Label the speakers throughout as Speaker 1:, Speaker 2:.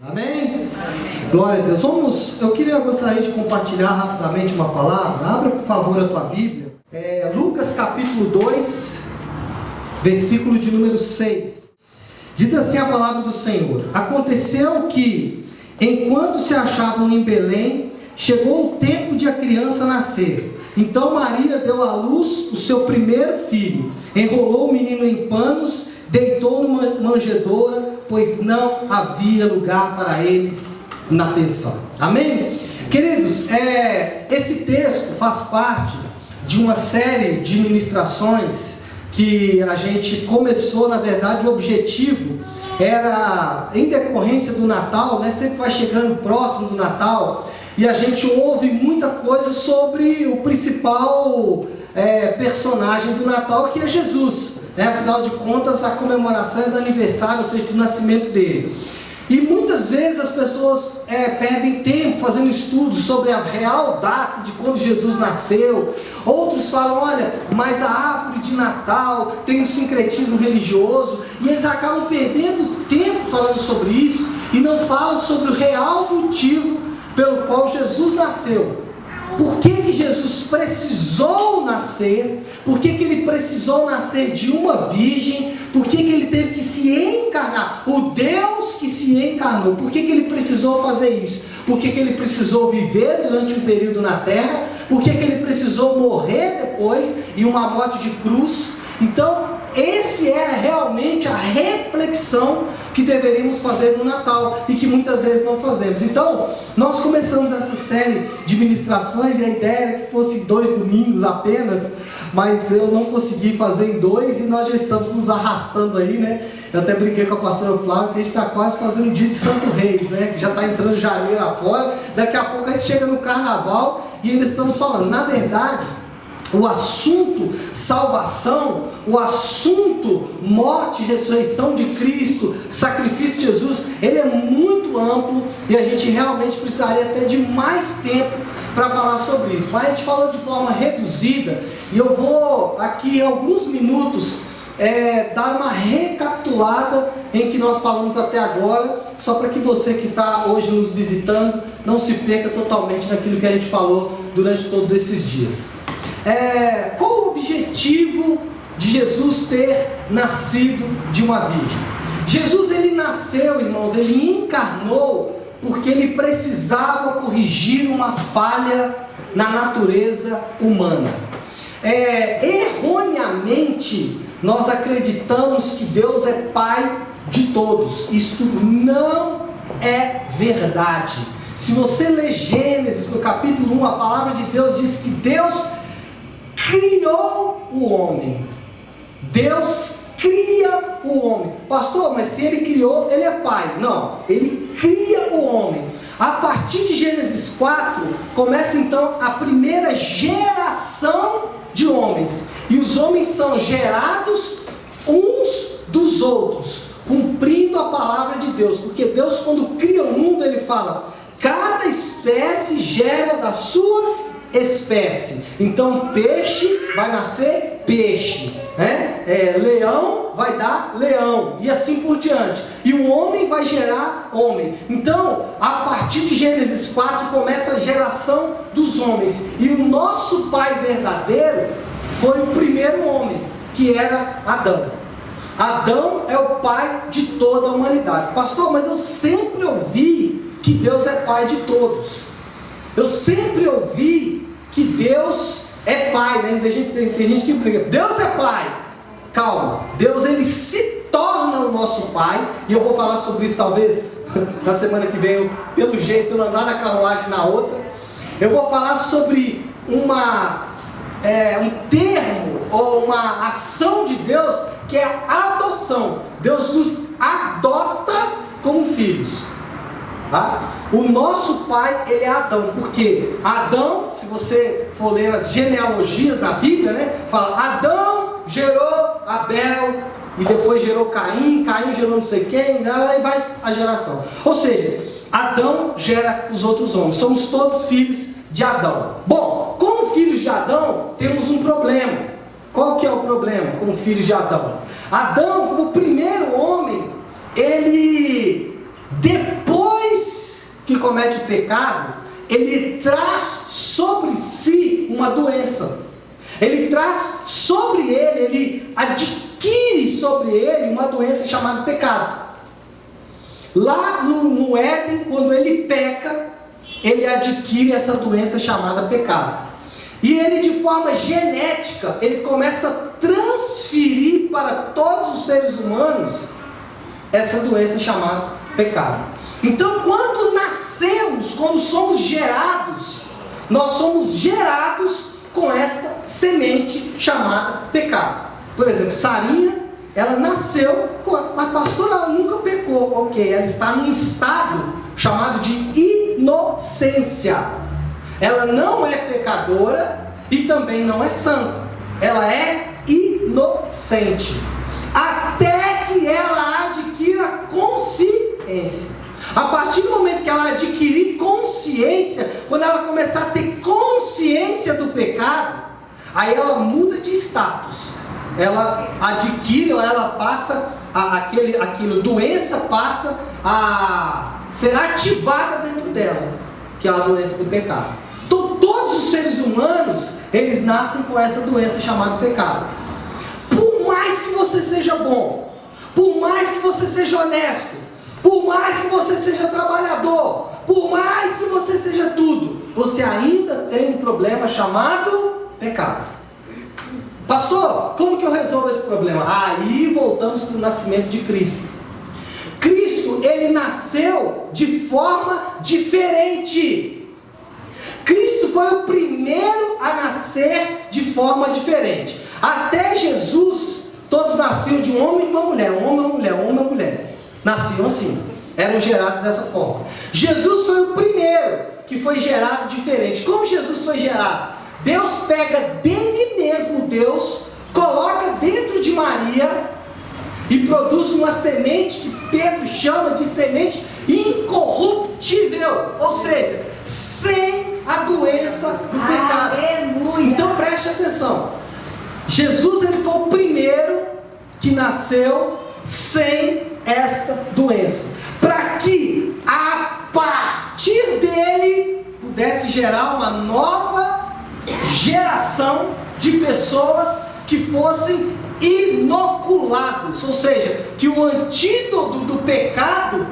Speaker 1: Amém? Glória a Deus. Gostaria de compartilhar rapidamente uma palavra. Abra, por favor, a tua Bíblia. Lucas capítulo 2, versículo de número 6. Diz assim a palavra do Senhor: Aconteceu que, enquanto se achavam em Belém, chegou o tempo de a criança nascer. Então Maria deu à luz o seu primeiro filho, enrolou o menino em panos, deitou numa manjedoura, pois não havia lugar para eles na pensão. Amém? Queridos, esse texto faz parte de uma série de ministrações que a gente começou. Na verdade, o objetivo era, em decorrência do Natal, sempre vai chegando próximo do Natal, e a gente ouve muita coisa sobre o principal personagem do Natal, que é Jesus. Afinal de contas, a comemoração é do aniversário, ou seja, do nascimento dele. E muitas vezes as pessoas perdem tempo fazendo estudos sobre a real data de quando Jesus nasceu. Outros falam: olha, mas a árvore de Natal tem um sincretismo religioso, e eles acabam perdendo tempo falando sobre isso e não falam sobre o real motivo pelo qual Jesus nasceu. Por que Jesus precisou nascer? Por que ele precisou nascer de uma virgem? Por que ele teve que se encarnar? O Deus que se encarnou. Por que ele precisou fazer isso? Por que ele precisou viver durante um período na terra? Por que ele precisou morrer depois, em uma morte de cruz? Então, esse é realmente a reflexão que deveríamos fazer no Natal e que muitas vezes não fazemos. Então, nós começamos essa série de ministrações e a ideia era que fosse 2 domingos apenas, mas eu não consegui fazer em 2 e nós já estamos nos arrastando aí, Eu até brinquei com a pastora Flávia que a gente está quase fazendo o dia de Santo Reis, que já está entrando janeiro afora. Daqui a pouco a gente chega no Carnaval e ainda estamos falando. Na verdade, o assunto salvação, o assunto morte e ressurreição de Cristo, sacrifício de Jesus, ele é muito amplo e a gente realmente precisaria até de mais tempo para falar sobre isso. Mas a gente falou de forma reduzida e eu vou aqui em alguns minutos dar uma recapitulada em que nós falamos até agora, só para que você que está hoje nos visitando não se perca totalmente naquilo que a gente falou durante todos esses dias. Qual o objetivo de Jesus ter nascido de uma virgem? Jesus, ele nasceu, irmãos, ele encarnou porque ele precisava corrigir uma falha na natureza humana. Erroneamente, nós acreditamos que Deus é Pai de todos. Isto não é verdade. Se você ler Gênesis, no capítulo 1, a palavra de Deus diz que Deus criou o homem. Deus cria o homem. Pastor, mas se ele criou, ele é pai. Não, ele cria o homem. A partir de Gênesis 4, começa então a primeira geração de homens. E os homens são gerados uns dos outros, cumprindo a palavra de Deus. Porque Deus, quando cria o mundo, ele fala: cada espécie gera da sua espécie. Então peixe vai nascer peixe, leão vai dar leão, e assim por diante. E o homem vai gerar homem. Então, a partir de Gênesis 4 começa a geração dos homens. E o nosso pai verdadeiro foi o primeiro homem, que era Adão. Adão é o pai de toda a humanidade. Pastor, mas eu sempre ouvi que Deus é pai de todos. Eu sempre ouvi que Deus é pai, Tem gente que briga. Deus é pai. Calma. Deus, ele se torna o nosso pai. E eu vou falar sobre isso talvez na semana que vem, pelo andar na carruagem na outra. Eu vou falar sobre um termo ou uma ação de Deus, que é a adoção. Deus nos adota como filhos. O nosso pai, ele é Adão, porque Adão, se você for ler as genealogias da Bíblia, fala: Adão gerou Abel, e depois gerou Caim, Caim gerou não sei quem, e aí vai a geração. Ou seja, Adão gera os outros homens, somos todos filhos de Adão. Bom, como filhos de Adão, temos um problema. Qual que é o problema como filhos de Adão? Adão, como primeiro homem, ele, depois comete o pecado, ele traz sobre si uma doença. Ele traz sobre ele adquire sobre ele uma doença chamada pecado. Lá no Éden, quando ele peca, ele adquire essa doença chamada pecado. E ele, de forma genética, ele começa a transferir para todos os seres humanos essa doença chamada pecado. Então, quando nascemos, quando somos gerados, nós somos gerados com esta semente chamada pecado. Por exemplo, Sarinha, ela nasceu, mas pastor, ela nunca pecou. Ok, ela está num estado chamado de inocência. Ela não é pecadora e também não é santa. Ela é inocente. Até que ela adquira consciência. A partir do momento que ela adquirir consciência, quando ela começar a ter consciência do pecado, aí ela muda de status. Ela adquire, ou ela passa, aquela doença passa a ser ativada dentro dela, que é a doença do pecado. Então, todos os seres humanos, eles nascem com essa doença chamada pecado. Por mais que você seja bom, por mais que você seja honesto, por mais que você seja trabalhador, por mais que você seja tudo, você ainda tem um problema chamado pecado. Pastor, como que eu resolvo esse problema? Aí voltamos para o nascimento de Cristo. Cristo, ele nasceu de forma diferente. Cristo foi o primeiro a nascer de forma diferente. Até Jesus, todos nasciam de um homem e de uma mulher, um homem e uma mulher, um homem e uma mulher. Nasciam assim, eram gerados dessa forma. Jesus foi o primeiro que foi gerado diferente. Como Jesus foi gerado? Deus pega dele mesmo, Deus coloca dentro de Maria e produz uma semente que Pedro chama de semente incorruptível, ou seja, sem a doença do pecado.
Speaker 2: Aleluia.
Speaker 1: Então preste atenção, Jesus, ele foi o primeiro que nasceu sem esta doença, para que a partir dele pudesse gerar uma nova geração de pessoas que fossem inoculados, ou seja, que o antídoto do pecado,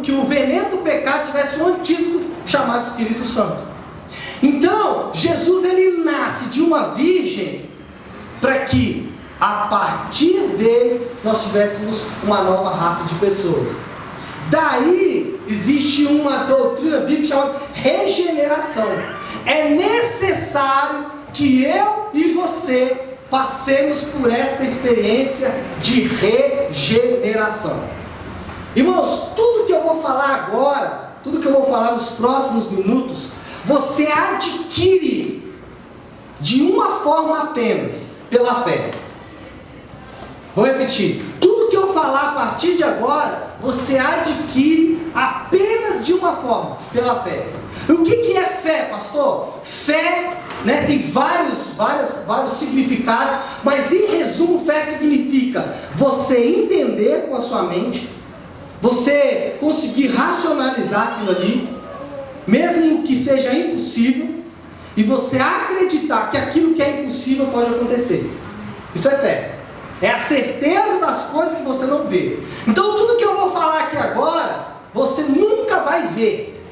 Speaker 1: que o veneno do pecado tivesse um antídoto chamado Espírito Santo. Então, Jesus, ele nasce de uma virgem para que a partir dele nós tivéssemos uma nova raça de pessoas. Daí existe uma doutrina bíblica chamada regeneração. É necessário que eu e você passemos por esta experiência de regeneração. Irmãos, tudo que eu vou falar agora, tudo que eu vou falar nos próximos minutos, você adquire de uma forma apenas, pela fé. Vou repetir, tudo que eu falar a partir de agora, você adquire apenas de uma forma, pela fé. O que é fé, pastor? Fé, tem vários significados, mas em resumo, fé significa você entender com a sua mente, você conseguir racionalizar aquilo ali, mesmo que seja impossível, e você acreditar que aquilo que é impossível pode acontecer. Isso é fé. É a certeza das coisas que você não vê. Então tudo que eu vou falar aqui agora, você nunca vai ver.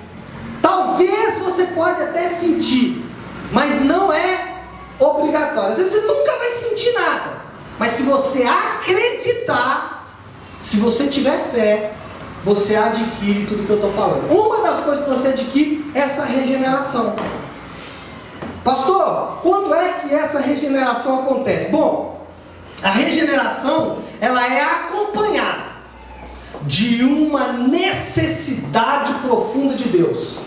Speaker 1: Talvez você pode até sentir, mas não é obrigatório. Às vezes você nunca vai sentir nada, mas se você acreditar, se você tiver fé, você adquire tudo que eu estou falando. Uma das coisas que você adquire é essa regeneração. Pastor, quando é que essa regeneração acontece? Bom, a regeneração, ela é acompanhada de uma necessidade profunda de Deus.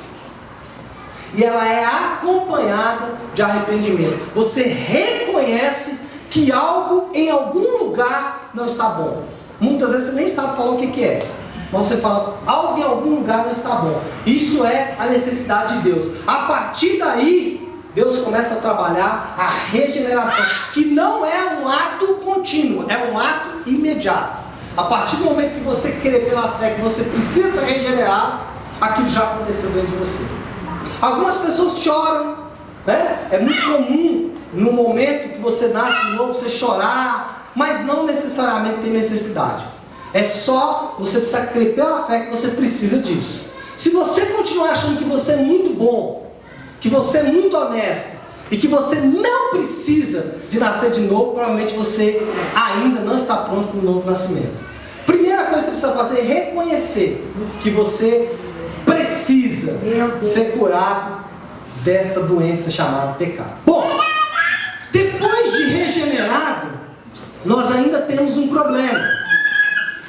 Speaker 1: E ela é acompanhada de arrependimento. Você reconhece que algo em algum lugar não está bom. Muitas vezes você nem sabe falar o que é. Mas você fala, algo em algum lugar não está bom. Isso é a necessidade de Deus. A partir daí, Deus começa a trabalhar a regeneração, que não é um ato contínuo, é um ato imediato. A partir do momento que você crê pela fé que você precisa regenerar, aquilo já aconteceu dentro de você. Algumas pessoas choram, né? É muito comum no momento que você nasce de novo, você chorar, mas não necessariamente tem necessidade. É só você precisa crer pela fé que você precisa disso. Se você continuar achando que você é muito bom, que você é muito honesto, e que você não precisa de nascer de novo, provavelmente você ainda não está pronto para um novo nascimento. Primeira coisa que você precisa fazer é reconhecer que você precisa ser curado desta doença chamada pecado. Bom, depois de regenerado, nós ainda temos um problema,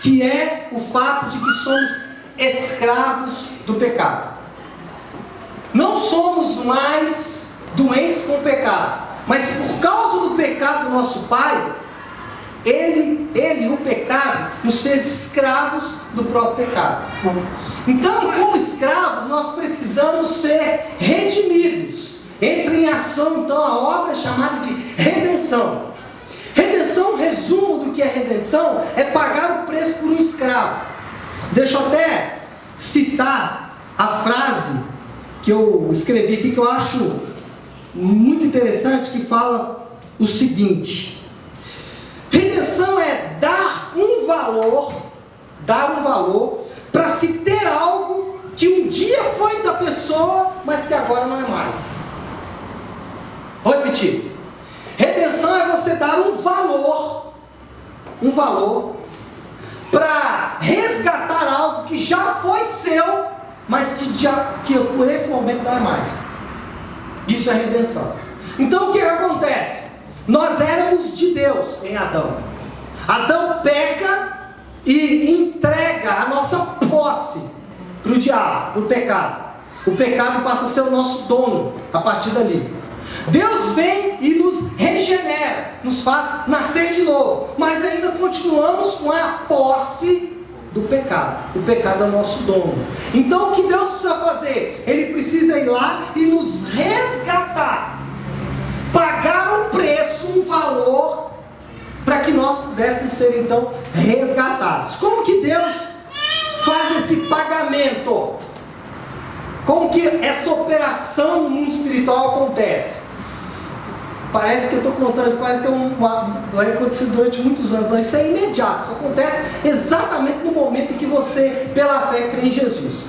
Speaker 1: que é o fato de que somos escravos do pecado. Não somos mais doentes com o pecado, mas por causa do pecado do nosso pai, o pecado, nos fez escravos do próprio pecado. Então, como escravos, nós precisamos ser redimidos. Entra em ação, então, a obra chamada de redenção. Redenção, resumo do que é redenção, é pagar o preço por um escravo. Deixa eu até citar a frase que eu escrevi aqui, que eu acho muito interessante, que fala o seguinte: redenção é dar um valor para se ter algo que um dia foi da pessoa, mas que agora não é mais. Vou repetir. Redenção é você dar um valor para resgatar algo que já foi seu, mas que por esse momento não é mais. Isso é redenção. Então o que acontece? Nós éramos de Deus em Adão. Adão peca e entrega a nossa posse para o diabo, para o pecado. O pecado passa a ser o nosso dono a partir dali. Deus vem e nos regenera, nos faz nascer de novo, mas ainda continuamos com a posse do pecado. O pecado é o nosso dono. Então o que Deus precisa fazer? Ele precisa ir lá e nos resgatar, pagar um preço, um valor, para que nós pudéssemos ser então resgatados. Como que Deus faz esse pagamento? Como que essa operação no mundo espiritual acontece? Parece que eu estou contando, parece que vai acontecer durante muitos anos. Não, isso é imediato, isso acontece exatamente no momento em que você, pela fé, crê em Jesus.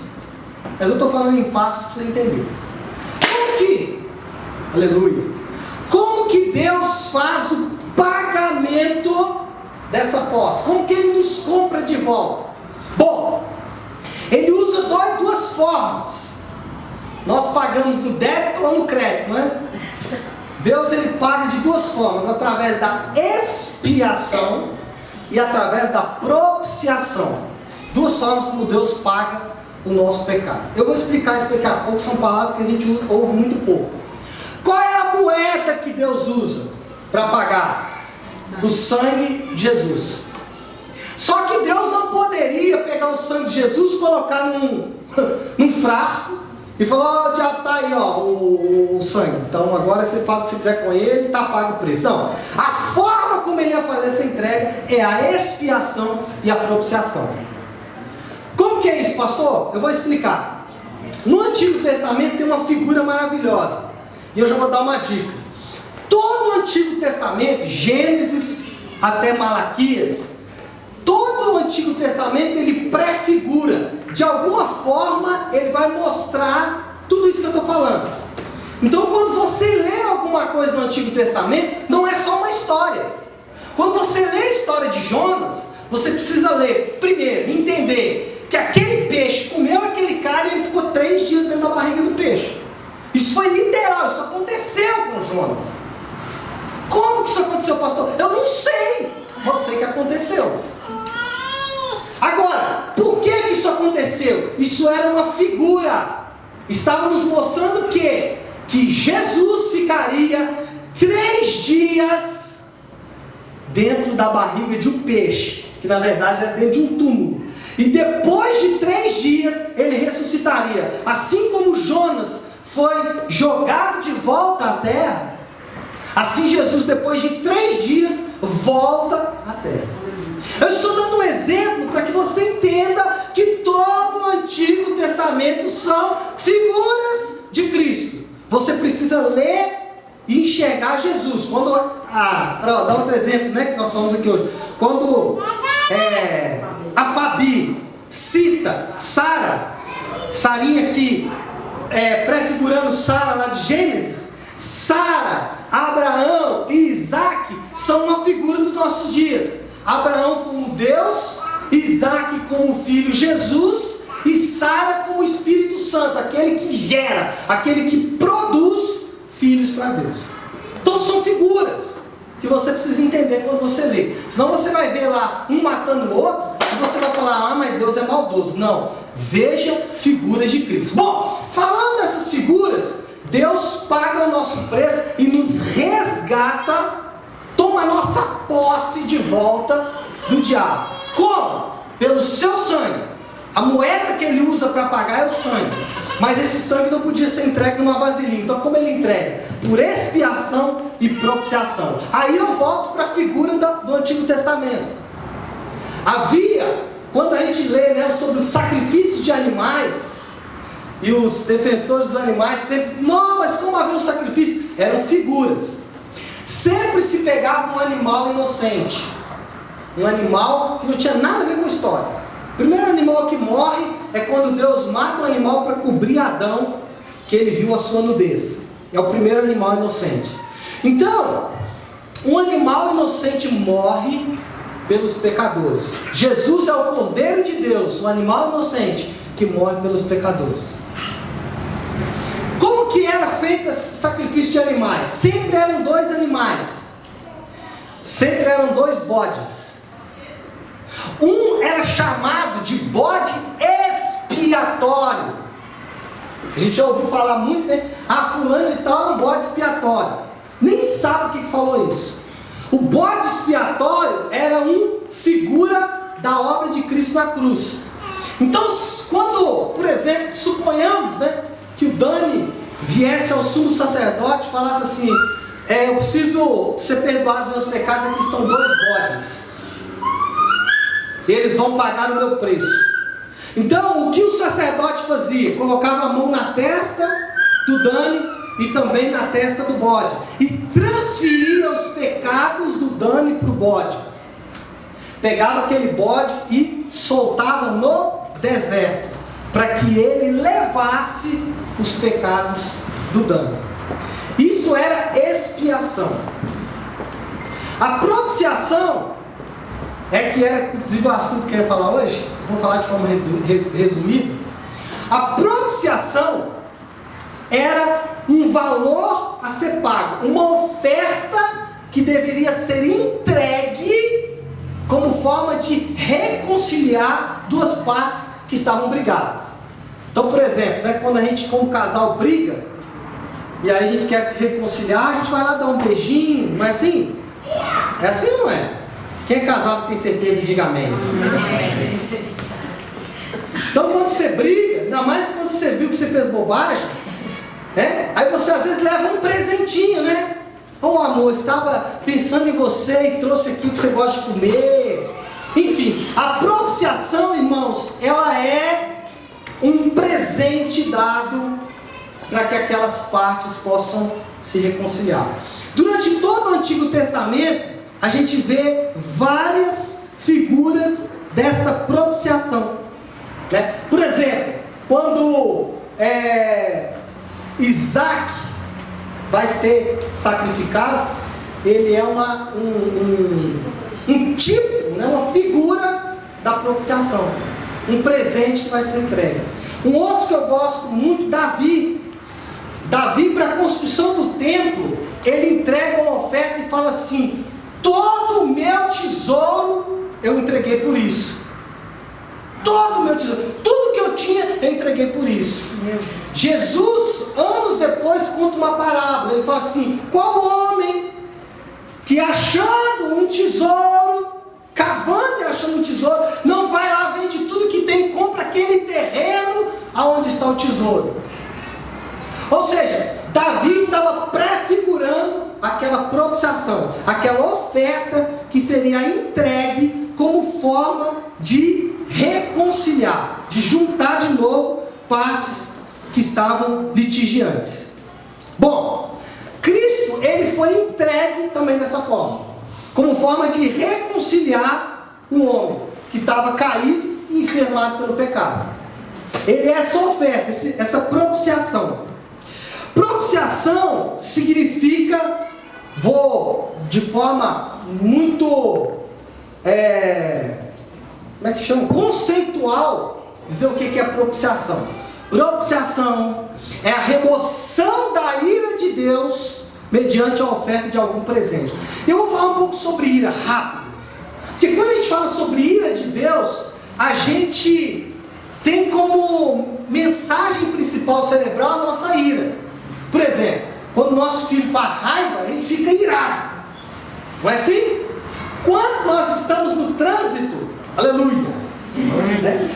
Speaker 1: Mas eu estou falando em passos para você entender. Como que, aleluia, como que Deus faz o pagamento dessa posse? Como que Ele nos compra de volta? Bom, Ele usa duas formas. Nós pagamos no débito ou no crédito, né? Deus, Ele paga de duas formas: através da expiação e através da propiciação. Duas formas como Deus paga o nosso pecado. Eu vou explicar isso daqui a pouco, são palavras que a gente ouve muito pouco. Qual é a moeda que Deus usa para pagar? O sangue de Jesus. Só que Deus não poderia pegar o sangue de Jesus, colocar num frasco e falou: diabo, tá aí, ó, o sangue. Então agora você faz o que você quiser com ele, tá pago o preço. Não, a forma como Ele ia fazer essa entrega é a expiação e a propiciação. Como que é isso, pastor? Eu vou explicar. No Antigo Testamento tem uma figura maravilhosa, e eu já vou dar uma dica. Todo o Antigo Testamento, Gênesis até Malaquias, todo o Antigo Testamento ele prefigura, de alguma forma ele vai mostrar tudo isso que eu estou falando. Então quando você lê alguma coisa no Antigo Testamento, não é só uma história. Quando você lê a história de Jonas, você precisa ler, primeiro, entender que aquele peixe comeu aquele cara e ele ficou 3 dias dentro da barriga do peixe. Isso foi literal, isso aconteceu com Jonas. Como que isso aconteceu, pastor? Eu não sei, eu sei que aconteceu. Agora, por que isso aconteceu? Isso era uma figura. Estava nos mostrando o quê? Que Jesus ficaria 3 dias dentro da barriga de um peixe, que na verdade era dentro de um túmulo. E depois de 3 dias ele ressuscitaria. Assim como Jonas foi jogado de volta à terra, assim Jesus, depois de 3 dias, volta à terra. Eu estou dando um exemplo para que você entenda que todo o Antigo Testamento Testamento são figuras de Cristo. Você precisa ler e enxergar Jesus. Quando, para dar outro exemplo, né, que nós falamos aqui hoje. Quando a Fabi cita Sarinha aqui, prefigurando Sara lá de Gênesis, Sara, Abraão e Isaac são uma figura dos nossos dias. Abraão como Deus, Isaac como filho Jesus e Sara como Espírito Santo, aquele que gera, aquele que produz filhos para Deus. Então são figuras que você precisa entender quando você lê. Senão você vai ver lá um matando o outro e você vai falar, mas Deus é maldoso. Não, veja figuras de Cristo. Bom, falando dessas figuras, Deus paga o nosso preço e nos resgata, toma a nossa posse de volta do diabo. Como? Pelo seu sangue. A moeda que ele usa para pagar é o sangue. Mas esse sangue não podia ser entregue numa vasilhinha. Então como ele entrega? Por expiação e propiciação. Aí eu volto para a figura do Antigo Testamento. Havia, quando a gente lê, né, sobre os sacrifícios de animais, e os defensores dos animais sempre, não, mas como havia um sacrifício? Eram figuras. Sempre se pegava um animal inocente, um animal que não tinha nada a ver com a história. O primeiro animal que morre é quando Deus mata um animal para cobrir Adão, que ele viu a sua nudez. É o primeiro animal inocente. Então, um animal inocente morre pelos pecadores. Jesus é o Cordeiro de Deus, um animal inocente que morre pelos pecadores. Como que era feito esse sacrifício de animais? Sempre eram 2 animais. Sempre eram 2 bodes. Um era chamado de bode expiatório. A gente já ouviu falar muito, né? Fulano de tal é um bode expiatório. Nem sabe o que falou isso. O bode expiatório era uma figura da obra de Cristo na cruz. Então, quando, por exemplo, suponhamos, né, que o Dani viesse ao sumo sacerdote e falasse assim, eu preciso ser perdoado dos meus pecados, aqui estão 2 bodes. Eles vão pagar o meu preço. Então, o que o sacerdote fazia? Colocava a mão na testa do Dani e também na testa do bode. E transferia os pecados do Dani para o bode. Pegava aquele bode e soltava no deserto, para que ele levasse os pecados do Dani. Isso era expiação. A propiciação que era inclusive o assunto que eu ia falar hoje. Vou falar de forma resumida. A propiciação era um valor a ser pago, uma oferta que deveria ser entregue como forma de reconciliar 2 partes que estavam brigadas. Então, por exemplo, né, quando a gente como casal briga, e aí a gente quer se reconciliar, a gente vai lá dar um beijinho, não é assim? É assim ou não é? Quem é casado tem certeza, diga amém. Então quando você briga, ainda mais quando você viu que você fez bobagem, aí você às vezes leva um presentinho, né? Amor, estava pensando em você e trouxe aqui o que você gosta de comer. Enfim, a propiciação, irmãos, ela é um presente dado para que aquelas partes possam se reconciliar. Durante todo o Antigo Testamento, a gente vê várias figuras desta propiciação, né? Por exemplo, quando Isaac vai ser sacrificado, ele é um tipo, né? Uma figura da propiciação, um presente que vai ser entregue. Um outro que eu gosto muito, Davi, para a construção do templo, ele entrega uma oferta e fala assim: todo o meu tesouro eu entreguei por isso. Todo o meu tesouro, tudo que eu tinha eu entreguei por isso. Jesus, anos depois, conta uma parábola. Ele fala assim: qual homem que achando um tesouro, cavando e achando um tesouro, não vai lá, vende tudo que tem, compra aquele terreno aonde está o tesouro? Ou seja, Davi estava prefigurando aquela propiciação, aquela oferta que seria entregue como forma de reconciliar, de juntar de novo partes que estavam litigiantes. Bom, Cristo, ele foi entregue também dessa forma, como forma de reconciliar o homem que estava caído e enfermado pelo pecado. Ele é essa oferta, essa propiciação. Propiciação significa, vou de forma muito, como é que chama? Conceitual, dizer o que é propiciação. Propiciação é a remoção da ira de Deus mediante a oferta de algum presente. Eu vou falar um pouco sobre ira, rápido. Porque quando a gente fala sobre ira de Deus, a gente tem como mensagem principal cerebral a nossa ira. Por exemplo, quando o nosso filho faz raiva, a gente fica irado. Não é assim? Quando nós estamos no trânsito, aleluia,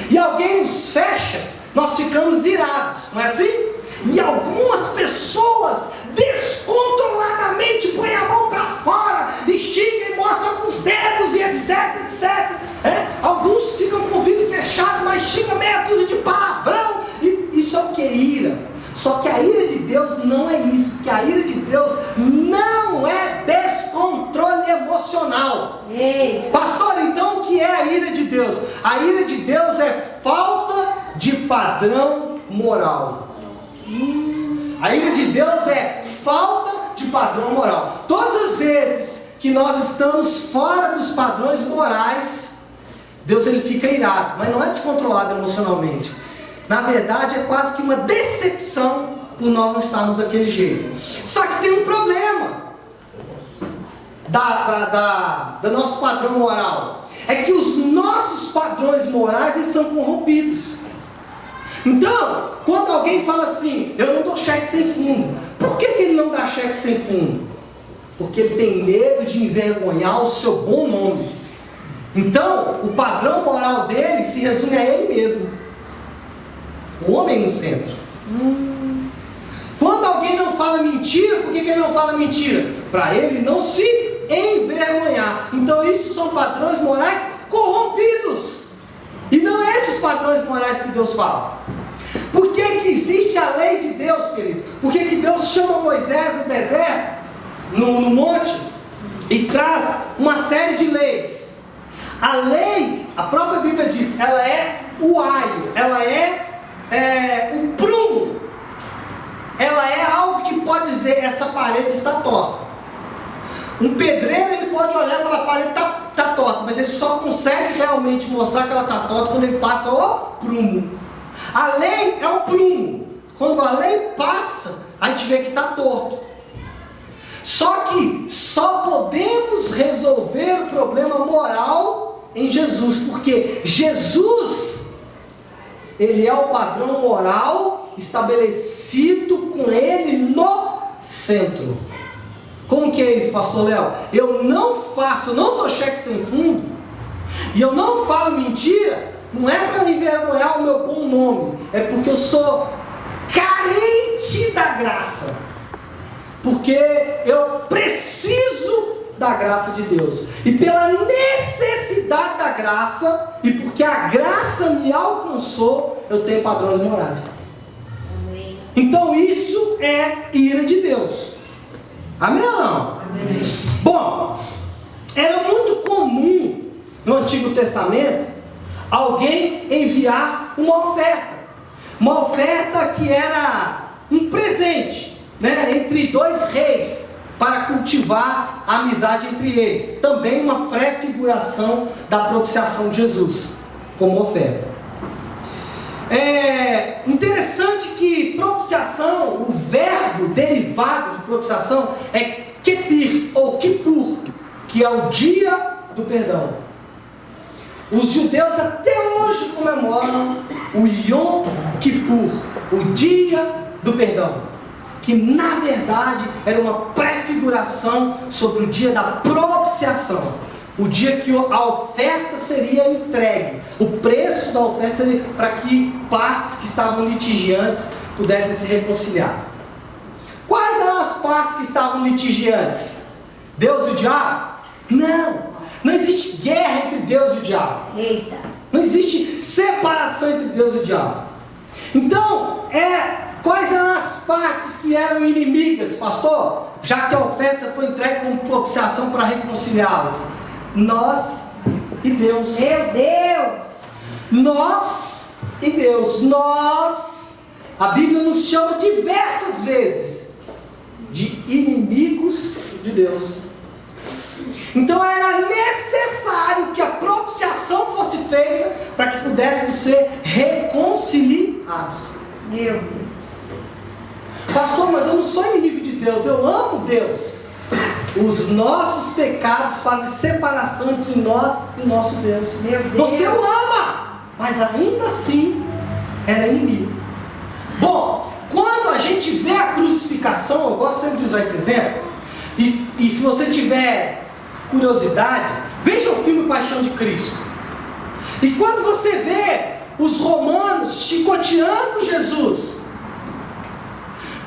Speaker 1: e alguém nos fecha, nós ficamos irados, não é assim? E algumas pessoas descontroladamente põem a mão para fora e xingam e mostram com os dedos e etc. Alguns ficam com o vidro fechado, mas xingam meia dúzia de palavrão. E isso é o que é ira. Só que a ira de Deus não é isso, porque a ira de Deus não é descontrole emocional. Pastor, então o que é a ira de Deus? A ira de Deus é falta de padrão moral. A ira de Deus é falta de padrão moral. Todas as vezes que nós estamos fora dos padrões morais, Deus ele fica irado, mas não é descontrolado emocionalmente. Na verdade é quase que uma decepção por nós não estarmos daquele jeito. Só que tem um problema da nosso padrão moral. É que os nossos padrões morais eles são corrompidos. Então, quando alguém fala assim, eu não dou cheque sem fundo. Por que ele não dá cheque sem fundo? Porque ele tem medo de envergonhar o seu bom nome. Então, o padrão moral dele se resume a ele mesmo. O homem no centro. Quando alguém não fala mentira, por que ele não fala mentira? Para ele não se envergonhar. Então, isso são padrões morais corrompidos. E não é esses padrões morais que Deus fala. Por que existe a lei de Deus, querido? Por que Deus chama Moisés no deserto, no monte, e traz uma série de leis? A lei, a própria Bíblia diz, ela é o aio, ela é o prumo. Ela é algo que pode dizer, essa parede está torta. Um pedreiro ele pode olhar e falar, a parede está torta, mas ele só consegue realmente mostrar que ela está torta quando ele passa o prumo. A lei é o prumo. Quando a lei passa, a gente vê que está torto. Só que só podemos resolver o problema moral em Jesus, porque Jesus, ele é o padrão moral estabelecido com ele no centro. Como que é isso, pastor Léo? Eu não dou cheque sem fundo, e eu não falo mentira, não é para envergonhar o meu bom nome, é porque eu sou carente da graça, porque eu preciso da graça de Deus, e pela necessidade da graça, e porque a graça me alcançou, eu tenho padrões morais. Então isso é ira de Deus. Amém ou não? Amém. Bom, era muito comum no Antigo Testamento alguém enviar uma oferta que era um presente, entre dois reis, para cultivar a amizade entre eles. Também uma prefiguração da propiciação de Jesus, como oferta. É interessante que propiciação, o verbo derivado de propiciação é kepir ou kippur, que é o dia do perdão. Os judeus até hoje comemoram o Yom Kippur, o dia do perdão, que na verdade era uma prefiguração sobre o dia da propiciação, o dia que a oferta seria entregue, o preço da oferta seria para que partes que estavam litigiantes pudessem se reconciliar. Quais eram as partes que estavam litigiantes? Deus e o diabo? Não existe guerra entre Deus e o diabo. Não existe separação entre Deus e o diabo. Então, quais eram as partes que eram inimigas, pastor? Já que a oferta foi entregue como propiciação para reconciliá-las. Nós e Deus.
Speaker 2: Meu Deus!
Speaker 1: Nós e Deus. A Bíblia nos chama diversas vezes de inimigos de Deus. Então era necessário que a propiciação fosse feita para que pudéssemos ser reconciliados.
Speaker 2: Meu Deus.
Speaker 1: Pastor, mas eu não sou inimigo de Deus, eu amo Deus. Os nossos pecados fazem separação entre nós e o nosso Deus.
Speaker 2: Meu Deus.
Speaker 1: Você o ama, mas ainda assim era inimigo. Bom, quando a gente vê a crucificação, eu gosto sempre de usar esse exemplo, e se você tiver curiosidade, veja o filme Paixão de Cristo. E quando você vê os romanos chicoteando Jesus,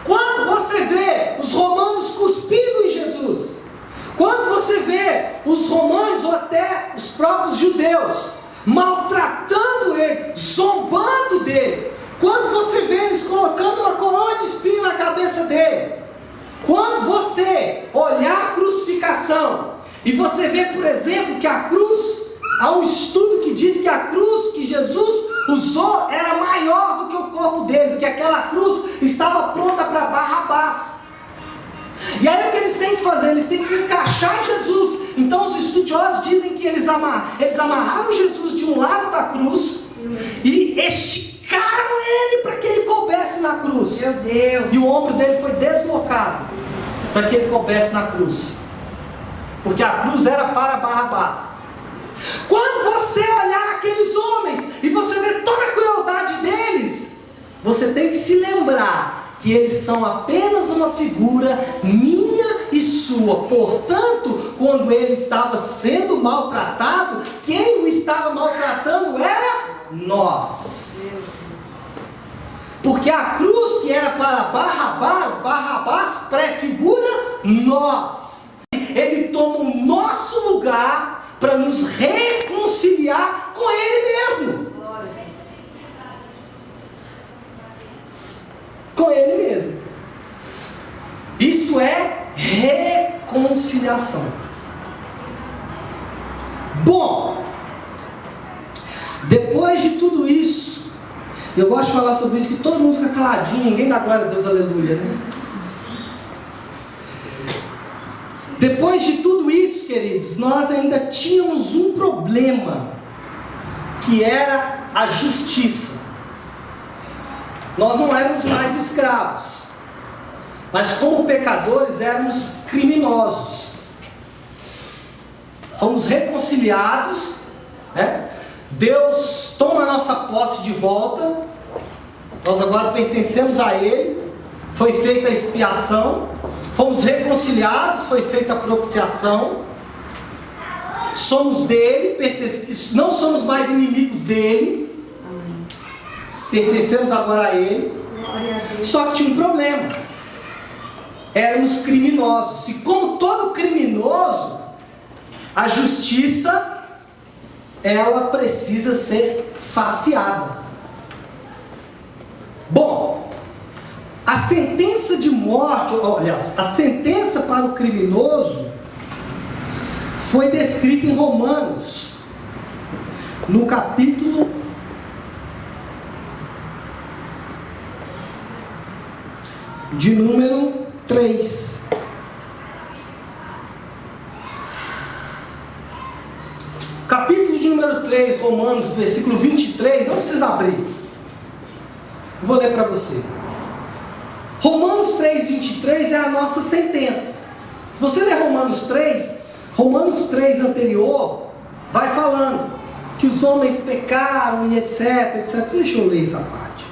Speaker 1: quando você vê os romanos cuspindo em Jesus, quando você vê os romanos ou até os próprios judeus maltratando ele, zombando dele, quando você vê eles colocando uma coroa de espinho na cabeça dele, quando você olhar a crucificação e você vê, por exemplo, que a cruz, há um estudo que diz que a cruz que Jesus usou era maior do que o corpo dele, que aquela cruz estava pronta para Barrabás. E aí o que eles têm que fazer? Eles têm que encaixar Jesus. Então os estudiosos dizem que eles amarraram Jesus de um lado da cruz e esticaram ele para que ele coubesse na cruz.
Speaker 2: Meu Deus.
Speaker 1: E o ombro dele foi deslocado para que ele coubesse na cruz, porque a cruz era para Barrabás. Quando você olhar aqueles homens e você ver toda a crueldade deles, você tem que se lembrar que eles são apenas uma figura minha e sua. Portanto, quando ele estava sendo maltratado, quem o estava maltratando era nós. Porque a cruz que era para Barrabás prefigura nós. Ele toma o nosso lugar para nos reconciliar com Ele mesmo. Com Ele mesmo. Isso é reconciliação. Bom, depois de tudo isso, eu gosto de falar sobre isso, que todo mundo fica caladinho, ninguém dá glória a Deus, aleluia, né? Depois de tudo isso, queridos, nós ainda tínhamos um problema, que era a justiça. Nós não éramos mais escravos, mas como pecadores éramos criminosos. Fomos reconciliados, né? Deus toma a nossa posse de volta, nós agora pertencemos a Ele, foi feita a expiação, fomos reconciliados, foi feita a propiciação, somos dele, não somos mais inimigos dele, pertencemos agora a Ele. Só que tinha um problema, éramos criminosos, e como todo criminoso, a justiça, ela precisa ser saciada. Bom, a sentença de morte, aliás, a sentença para o criminoso foi descrita em Romanos, no capítulo de número 3. Capítulo de número 3, Romanos, versículo 23, não precisa abrir. Eu vou ler para você. Romanos 3, 23 é a nossa sentença. Se você ler Romanos 3 anterior, vai falando que os homens pecaram e etc, etc. Deixa eu ler essa parte.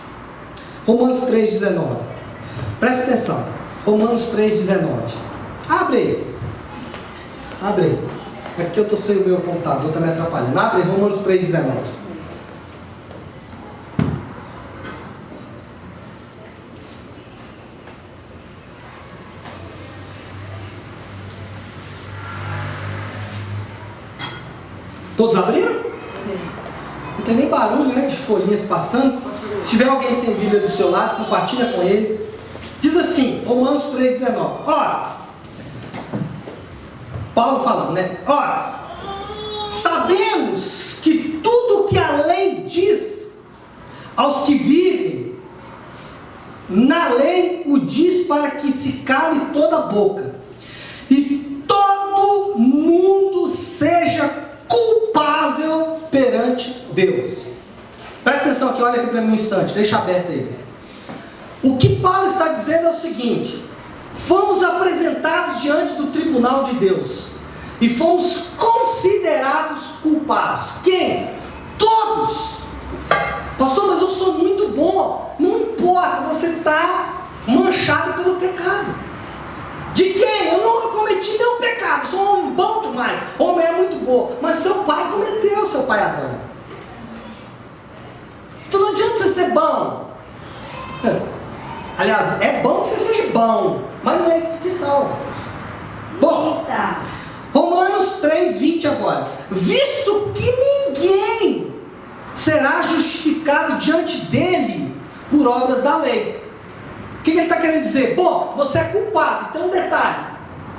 Speaker 1: Romanos 3, 19. Presta atenção. Romanos 3, 19. Abre aí. Abre aí. É porque eu estou sem o meu computador, está me atrapalhando. Abre aí, Romanos 3, 19. Todos abriram?
Speaker 2: Sim.
Speaker 1: Não tem nem barulho, né, de folhinhas passando. Se tiver alguém sem Bíblia do seu lado, compartilha com ele. Diz assim, Romanos 3,19. Ora, Paulo falando, né? Ora, sabemos que tudo que a lei diz aos que vivem na lei o diz para que se cale toda a boca e todo mundo seja culpável perante Deus. Presta atenção aqui, olha aqui para mim um instante, deixa aberto aí. O que Paulo está dizendo é o seguinte: fomos apresentados diante do tribunal de Deus e fomos considerados culpados. Quem? Todos. Pastor, mas eu sou muito bom. Não importa, você está manchado pelo pecado. De quem? Eu não cometi nenhum pecado, sou um homem bom demais, homem é muito bom, mas seu pai cometeu, seu pai Adão. Então não adianta você ser bom. Aliás, é bom que você seja bom, mas não é isso que te salva. Bom, Romanos 3,20 agora. Visto que ninguém será justificado diante dele por obras da lei. O que ele está querendo dizer? Bom, você é culpado. Então, um detalhe: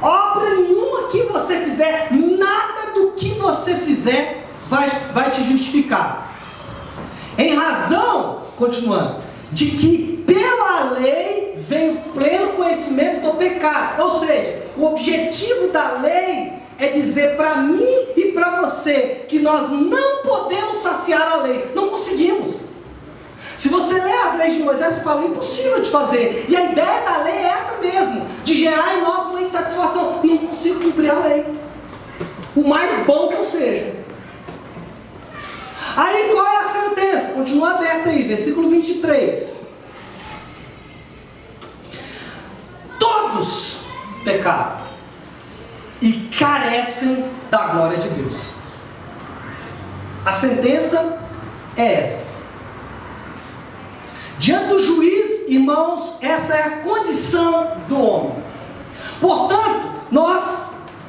Speaker 1: obra nenhuma que você fizer, nada do que você fizer vai te justificar. Em razão, continuando, de que pela lei veio pleno conhecimento do pecado. Ou seja, o objetivo da lei é dizer para mim e para você que nós não podemos saciar a lei. Não conseguimos. Se você lê as leis de Moisés, você fala, impossível de fazer. E a ideia da lei é essa mesmo, de gerar em nós uma insatisfação. Não consigo cumprir a lei, o mais bom que eu seja. Aí qual é a sentença? Continua aberto aí, versículo 23. Todos pecaram e carecem da glória de Deus. A sentença é essa. Diante do juiz, irmãos, essa é a condição do homem. Portanto,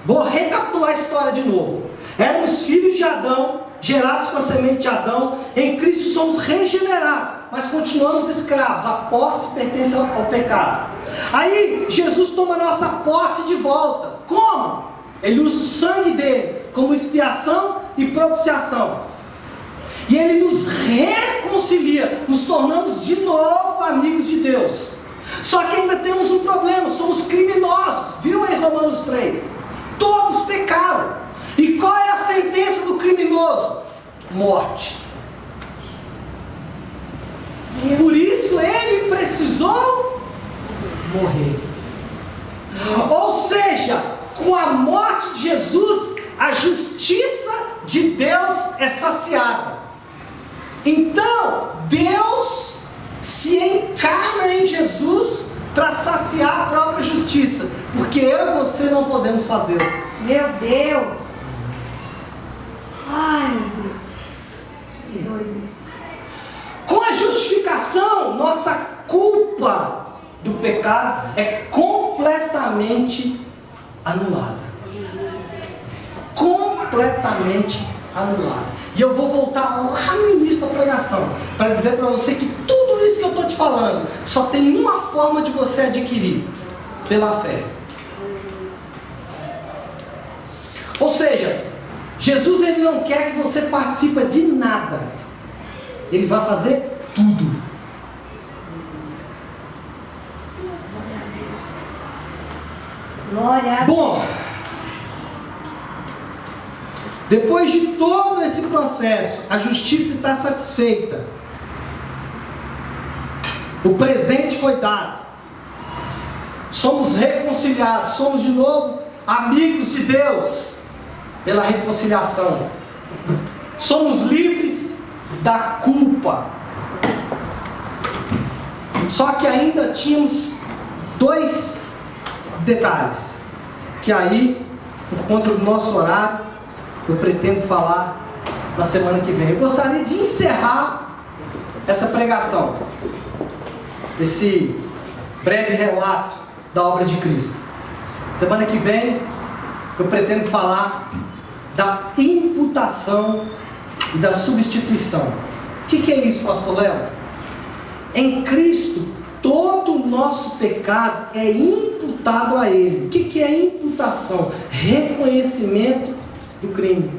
Speaker 1: vou recapitular a história de novo. Éramos filhos de Adão, gerados com a semente de Adão. Em Cristo somos regenerados, mas continuamos escravos. A posse pertence ao pecado. Aí Jesus toma a nossa posse de volta. Como? Ele usa o sangue dele como expiação e propiciação. E ele nos reconcilia, nos tornamos de novo amigos de Deus. Só que ainda temos um problema, somos criminosos. Viu em Romanos 3? Todos pecaram. E qual é a sentença do criminoso? Morte. Por isso ele precisou morrer. Ou seja, com a morte de Jesus, a justiça de Deus é saciada. Então, Deus se encarna em Jesus para saciar a própria justiça, porque eu e você não podemos fazer.
Speaker 2: Meu Deus! Ai, meu Deus! Que doido isso.
Speaker 1: Com a justificação, nossa culpa do pecado é completamente anulada. Completamente anulada. E eu vou voltar lá no início da pregação para dizer para você que tudo isso que eu estou te falando só tem uma forma de você adquirir: pela fé. Ou seja, Jesus ele não quer que você participe de nada. Ele vai fazer tudo.
Speaker 2: Glória a Deus.
Speaker 1: Bom, depois de todo esse processo, a justiça está satisfeita. O presente foi dado. Somos reconciliados, somos de novo amigos de Deus pela reconciliação. Somos livres da culpa. Só que ainda tínhamos dois detalhes, que aí, por conta do nosso horário, eu pretendo falar na semana que vem. Eu gostaria de encerrar essa pregação, esse breve relato da obra de Cristo. Semana que vem eu pretendo falar da imputação e da substituição. O que é isso, pastor Léo? Em Cristo, todo o nosso pecado é imputado a Ele. O que é imputação? Reconhecimento do crime.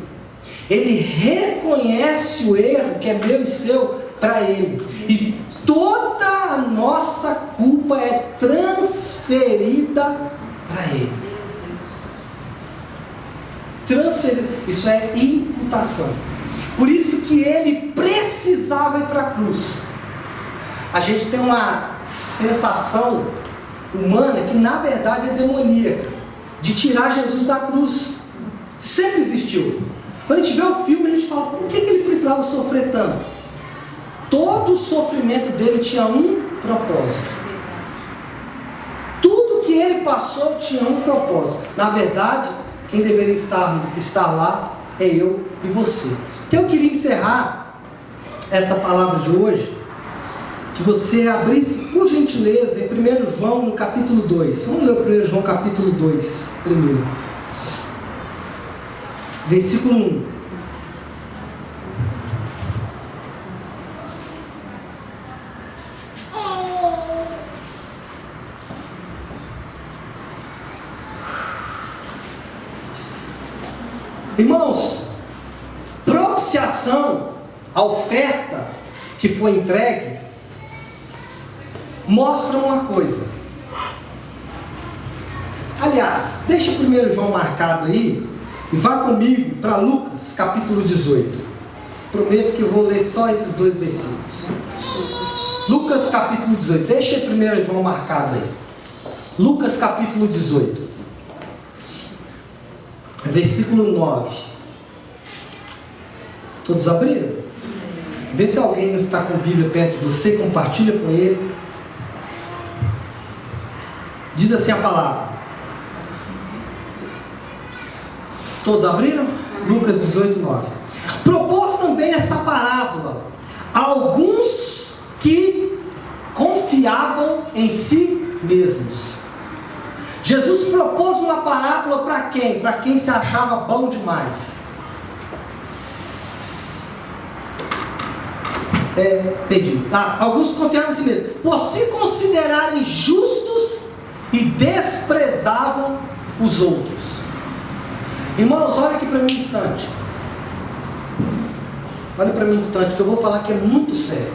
Speaker 1: Ele reconhece o erro que é meu e seu para Ele. E toda a nossa culpa é transferida para Ele. Isso é imputação. Por isso que Ele precisava ir para a cruz. A gente tem uma sensação humana que na verdade é demoníaca, de tirar Jesus da cruz. Sempre existiu. Quando a gente vê o filme, a gente fala, por que ele precisava sofrer tanto? Todo o sofrimento dele tinha um propósito. Tudo que ele passou tinha um propósito. Na verdade, quem deveria estar lá é eu e você. Então eu queria encerrar essa palavra de hoje, que você abrisse, por gentileza, em 1 João, no capítulo 2. Vamos ler 1 João, capítulo 2, primeiro. Versículo 1. Irmãos, propiciação, a oferta que foi entregue, mostra uma coisa. Aliás, deixa 1 João marcado aí e vá comigo para Lucas capítulo 18. Prometo que eu vou ler só esses 2 versículos. Lucas capítulo 18. Deixa 1 João marcado aí. Lucas capítulo 18. Versículo 9. Todos abriram? Vê se alguém está com a Bíblia perto de você, compartilha com ele. Diz assim a palavra. Todos abriram? Lucas 18, 9. Propôs também essa parábola a alguns que confiavam em si mesmos. Jesus propôs uma parábola para quem? Para quem se achava bom demais. Alguns confiavam em si mesmos, por se considerarem justos e desprezavam os outros. Irmãos, olha aqui para mim um instante. Olha para mim um instante, que eu vou falar que é muito sério.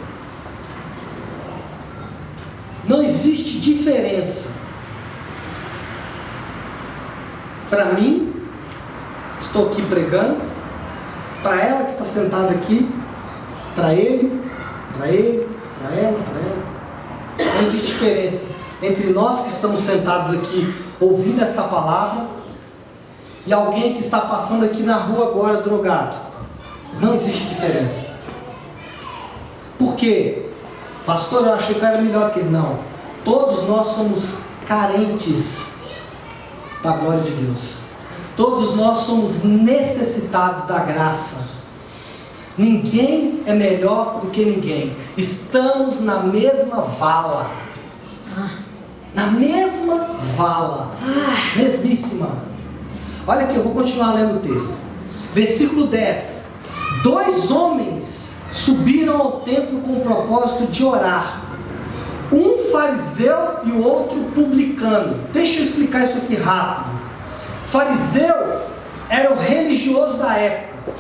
Speaker 1: Não existe diferença para mim, estou aqui pregando, para ela que está sentada aqui, para ele, para ela. Não existe diferença entre nós que estamos sentados aqui ouvindo esta palavra e alguém que está passando aqui na rua agora drogado. Não existe diferença. Por quê? Pastor, eu achei que eu era melhor que ele. Não. Todos nós somos carentes da glória de Deus. Todos nós somos necessitados da graça. Ninguém é melhor do que ninguém. Estamos na mesma vala. Na mesma vala. Mesmíssima. Olha aqui, eu vou continuar lendo o texto. Versículo 10. 2 homens subiram ao templo com o propósito de orar. Um fariseu e o outro publicano. Deixa eu explicar isso aqui rápido. Fariseu era o religioso da época,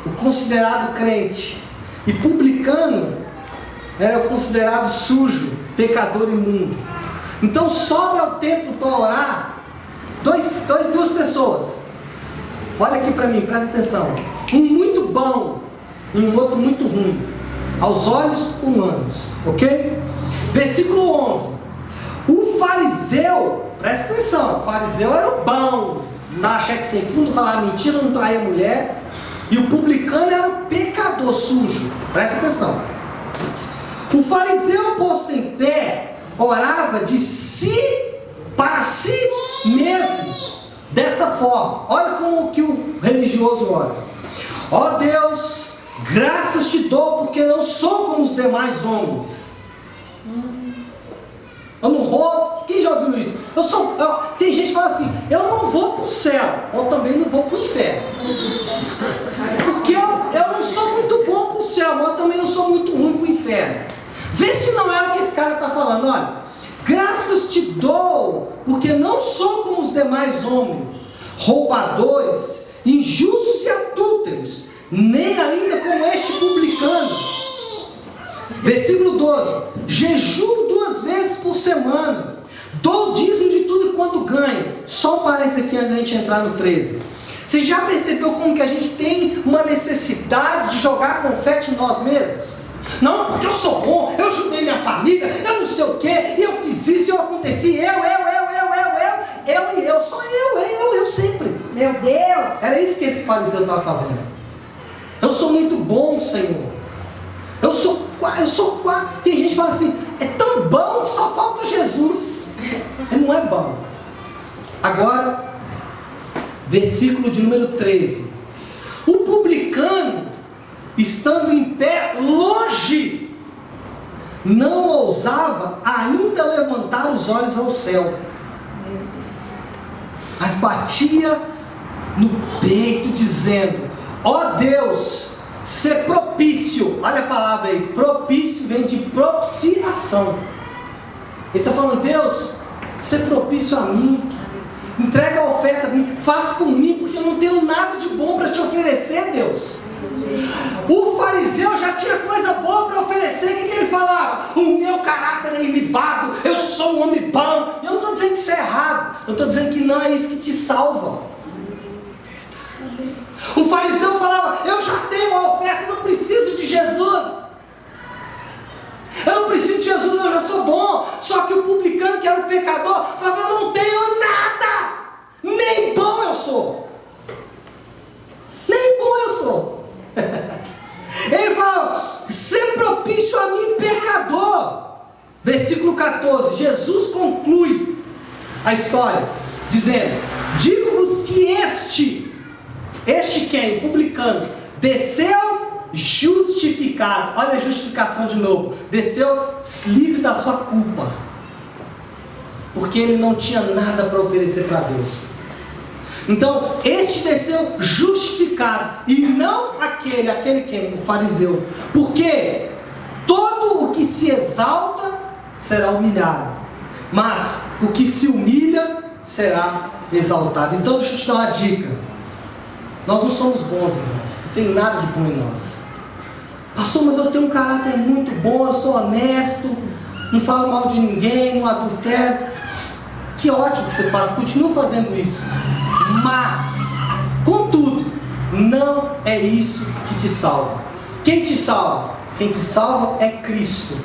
Speaker 1: o considerado crente. E publicano era o considerado sujo, pecador imundo. Então sobe ao templo para orar duas pessoas. Olha aqui para mim, presta atenção. Um muito bom e um outro muito ruim, aos olhos humanos, ok? Versículo 11. O fariseu, presta atenção, o fariseu era o bom, não dava cheque sem fundo, falava mentira, não traía a mulher. E o publicano era o pecador sujo, presta atenção. O fariseu posto em pé, orava de si para si mesmo, desta forma. Olha como que o religioso ora. Ó Deus, graças te dou, porque não sou como os demais homens. Eu não roubo. Quem já ouviu isso? Tem gente que fala assim, eu não vou para o céu, ou também não vou para o inferno. Porque eu não sou muito bom para o céu, mas eu também não sou muito ruim para o inferno. Vê se os demais homens, roubadores, injustos e adúlteros, nem ainda como este publicano. Versículo 12: jejuo 2 vezes por semana, dou dízimo de tudo quanto ganho. Só um parênteses aqui antes da gente entrar no 13. Você já percebeu como que a gente tem uma necessidade de jogar confete em nós mesmos? Não, porque eu sou bom, eu ajudei minha família, eu não sei o que, eu fiz isso, eu aconteci, só eu sempre.
Speaker 2: Meu Deus!
Speaker 1: Era isso que esse fariseu estava fazendo. Eu sou muito bom, Senhor. Tem gente que fala assim, é tão bom que só falta Jesus. Ele não é bom. Agora, versículo de número 13. O publicano, estando em pé longe, não ousava ainda levantar os olhos ao céu, mas batia no peito dizendo: ó Deus, ser propício. Olha a palavra aí, propício vem de propiciação. Ele está falando: Deus, ser propício a mim, entrega a oferta a mim, faz por mim, porque eu não tenho nada de bom para te oferecer, Deus. O fariseu já tinha coisa boa para oferecer. O que ele falava? O meu caráter é ilibado, eu sou um homem bom. Eu não estou dizendo que isso é errado, eu estou dizendo que não é isso que te salva. O fariseu falava: eu já tenho a oferta, eu não preciso de Jesus. Eu não preciso de Jesus, eu já sou bom. Só que o publicano, que era o pecador, falava: eu não tenho nada, nem bom eu sou. Nem bom eu sou. Ele fala: ser propício a mim, pecador. Versículo 14, Jesus conclui a história dizendo: digo-vos que este quem? Publicano, desceu justificado. Olha a justificação de novo. Desceu livre da sua culpa, porque ele não tinha nada para oferecer para Deus. Então, este desceu justificado, e não aquele quem? O fariseu. Porque todo o que se exalta será humilhado, mas o que se humilha será exaltado. Então, deixa eu te dar uma dica. Nós não somos bons, irmãos. Não tem nada de bom em nós. Pastor, mas eu tenho um caráter muito bom, eu sou honesto, não falo mal de ninguém, não adultero. Que ótimo que você faz, continua fazendo isso. Mas, contudo, não é isso que te salva. Quem te salva? Quem te salva é Cristo,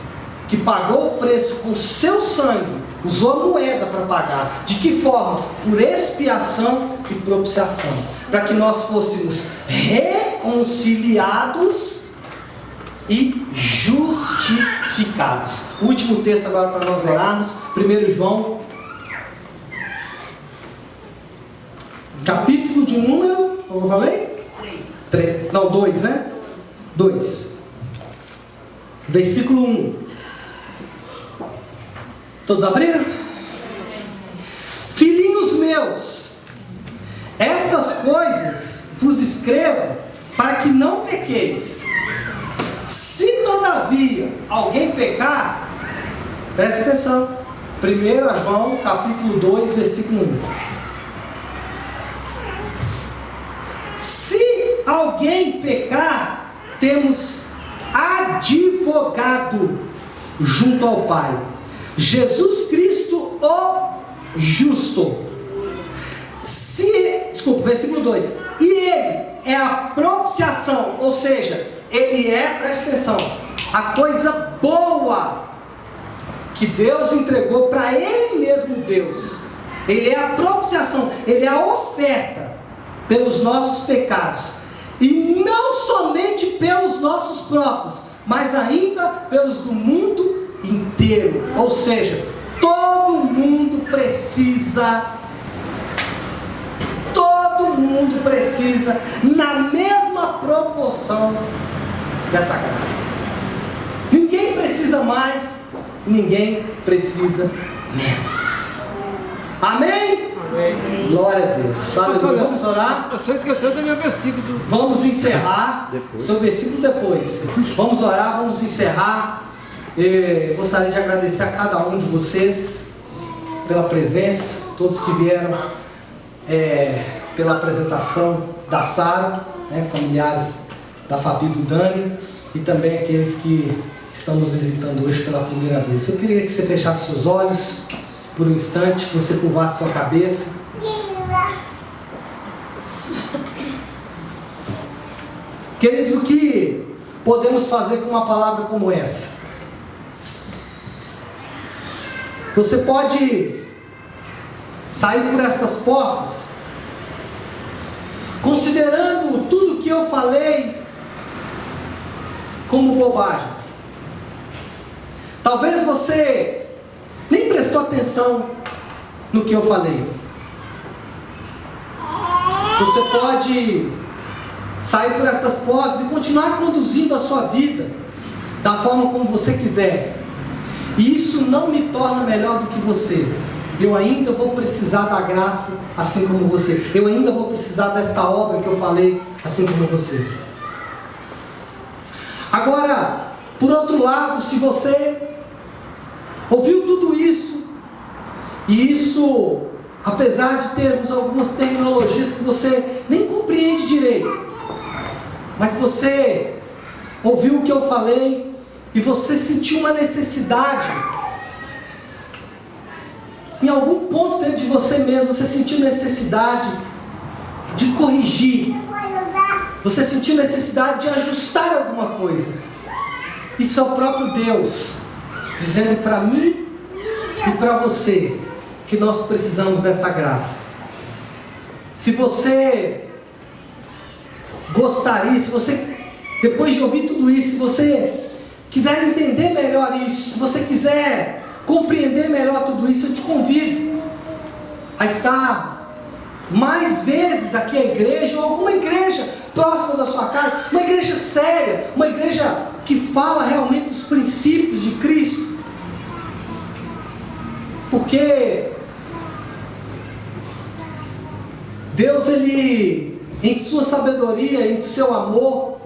Speaker 1: que pagou o preço com seu sangue, usou a moeda para pagar. De que forma? Por expiação e propiciação, para que nós fôssemos reconciliados e justificados. O último texto agora para nós orarmos, 1 João, capítulo de número, como eu falei? 3. Não, 2, né? 2. Versículo 1. Todos abriram? Filhinhos meus, estas coisas vos escrevo para que não pequeis. Se todavia alguém pecar, preste atenção. 1 João capítulo 2, versículo 1. Se alguém pecar, temos advogado junto ao Pai, Jesus Cristo o justo. Versículo 2. E ele é a propiciação, ou seja, ele é, preste atenção, a coisa boa que Deus entregou para ele mesmo, Deus. Ele é a propiciação, ele é a oferta pelos nossos pecados, e não somente pelos nossos próprios, mas ainda pelos do mundo inteiro. Ou seja, todo mundo precisa, na mesma proporção dessa graça. Ninguém precisa mais, ninguém precisa menos. Amém? Amém. Glória a Deus. Aleluia. Vamos orar?
Speaker 3: Você esqueceu do meu versículo.
Speaker 1: Vamos encerrar. Seu versículo depois. Vamos orar, vamos encerrar. Gostaria de agradecer a cada um de vocês pela presença, todos que vieram pela apresentação da Sara, familiares da Fabi e do Dani, e também aqueles que estão nos visitando hoje pela primeira vez. Eu queria que você fechasse seus olhos por um instante, que você curvasse sua cabeça. Queridos, o que podemos fazer com uma palavra como essa? Você pode sair por estas portas considerando tudo que eu falei como bobagens. Talvez você nem prestou atenção no que eu falei. Você pode sair por estas portas e continuar conduzindo a sua vida da forma como você quiser. E isso não me torna melhor do que você. Eu ainda vou precisar da graça assim como você. Eu ainda vou precisar desta obra que eu falei assim como você. Agora, por outro lado, se você ouviu tudo isso, e isso, apesar de termos algumas terminologias que você nem compreende direito, mas você ouviu o que eu falei e você sentiu uma necessidade, em algum ponto dentro de você mesmo, você sentiu necessidade de corrigir, você sentiu necessidade de ajustar alguma coisa. Isso é o próprio Deus dizendo para mim e para você que nós precisamos dessa graça. Se você gostaria, se você, depois de ouvir tudo isso, se você quiser entender melhor isso, se você quiser compreender melhor tudo isso, eu te convido a estar mais vezes aqui à igreja, ou alguma igreja próxima da sua casa, uma igreja séria, uma igreja que fala realmente dos princípios de Cristo, porque Deus, Ele, em sua sabedoria, em seu amor,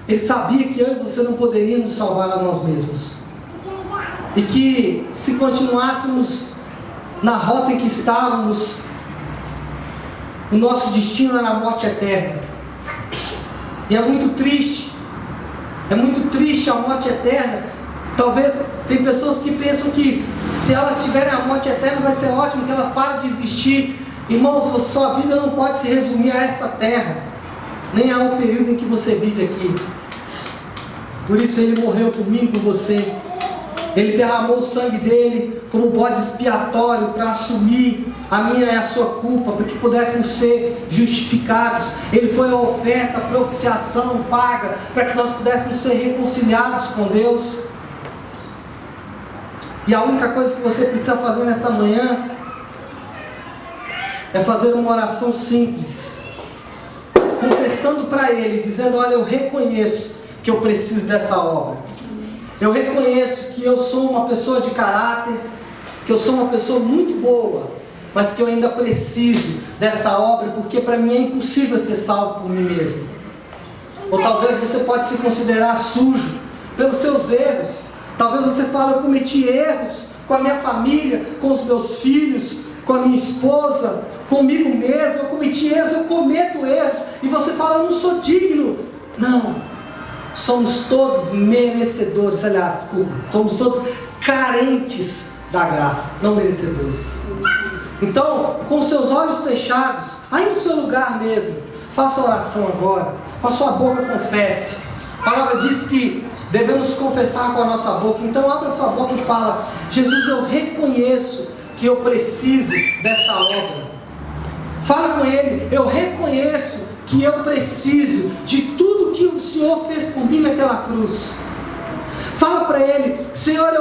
Speaker 1: Ele sabia que eu e você não poderíamos salvar a nós mesmos, e que se continuássemos na rota em que estávamos, o nosso destino era a morte eterna. E é muito triste a morte eterna. Talvez tem pessoas que pensam que se elas tiverem a morte eterna vai ser ótimo, que ela para de existir. Irmãos, a sua vida não pode se resumir a esta terra, nem ao período em que você vive aqui. Por isso Ele morreu por mim e por você. Ele derramou o sangue dele como bode expiatório para assumir a minha e a sua culpa, para que pudéssemos ser justificados. Ele foi a oferta, a propiciação paga, para que nós pudéssemos ser reconciliados com Deus. E a única coisa que você precisa fazer nessa manhã é fazer uma oração simples, confessando para Ele, dizendo: olha, eu reconheço que eu preciso dessa obra. Eu reconheço que eu sou uma pessoa de caráter, que eu sou uma pessoa muito boa, mas que eu ainda preciso dessa obra, porque para mim é impossível ser salvo por mim mesmo. Ou talvez você pode se considerar sujo pelos seus erros. Talvez você fale: eu cometi erros com a minha família, com os meus filhos, com a minha esposa, comigo mesmo. Eu cometi erros, eu cometo erros. E você fala: eu não sou digno. Não. Somos todos merecedores, aliás, desculpa, somos todos carentes da graça, não merecedores. Então, com seus olhos fechados, aí no seu lugar mesmo, faça a oração agora, com a sua boca confesse. A palavra diz que devemos confessar com a nossa boca, então abra sua boca e fala: Jesus, eu reconheço que eu preciso desta obra. Fala com Ele: eu reconheço que eu preciso de tudo que o Senhor fez por mim naquela cruz. Fala para Ele: Senhor,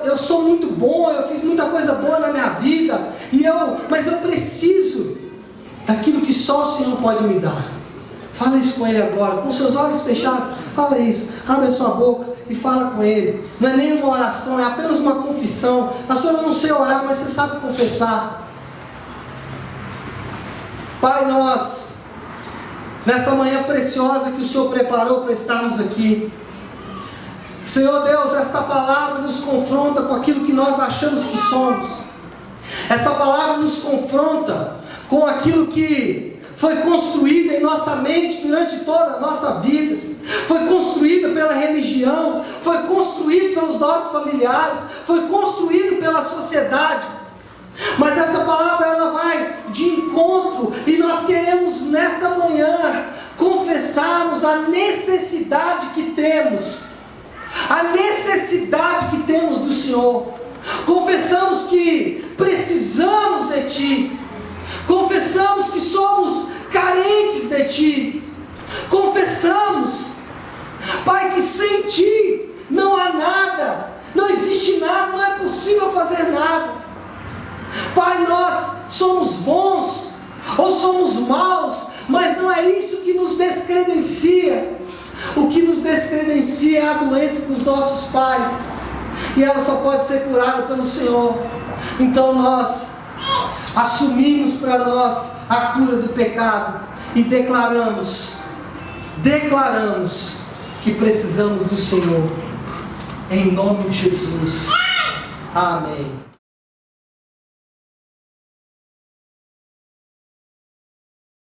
Speaker 1: eu sou muito bom, eu fiz muita coisa boa na minha vida, mas eu preciso daquilo que só o Senhor pode me dar. Fala isso com Ele agora, com seus olhos fechados. Fala isso, abre a sua boca e fala com Ele. Não é nem uma oração, é apenas uma confissão. Pastor, eu não sei orar, mas você sabe confessar. Pai, nós, nesta manhã preciosa que o Senhor preparou para estarmos aqui, Senhor Deus, esta palavra nos confronta com aquilo que nós achamos que somos. Essa palavra nos confronta com aquilo que foi construído em nossa mente durante toda a nossa vida. Foi construída pela religião, foi construído pelos nossos familiares, foi construído pela sociedade. Mas essa palavra ela vai de encontro, e nós queremos nesta manhã confessarmos a necessidade que temos. A necessidade que temos do Senhor. Confessamos que precisamos de Ti. Confessamos que somos carentes de Ti. Confessamos, Pai, que sem Ti não há nada, não existe nada, não é possível fazer nada. Pai, nós somos bons ou somos maus, mas não é isso que nos descredencia. O que nos descredencia é a doença dos nossos pais, e ela só pode ser curada pelo Senhor. Então nós assumimos para nós a cura do pecado e declaramos que precisamos do Senhor, em nome de Jesus. Amém.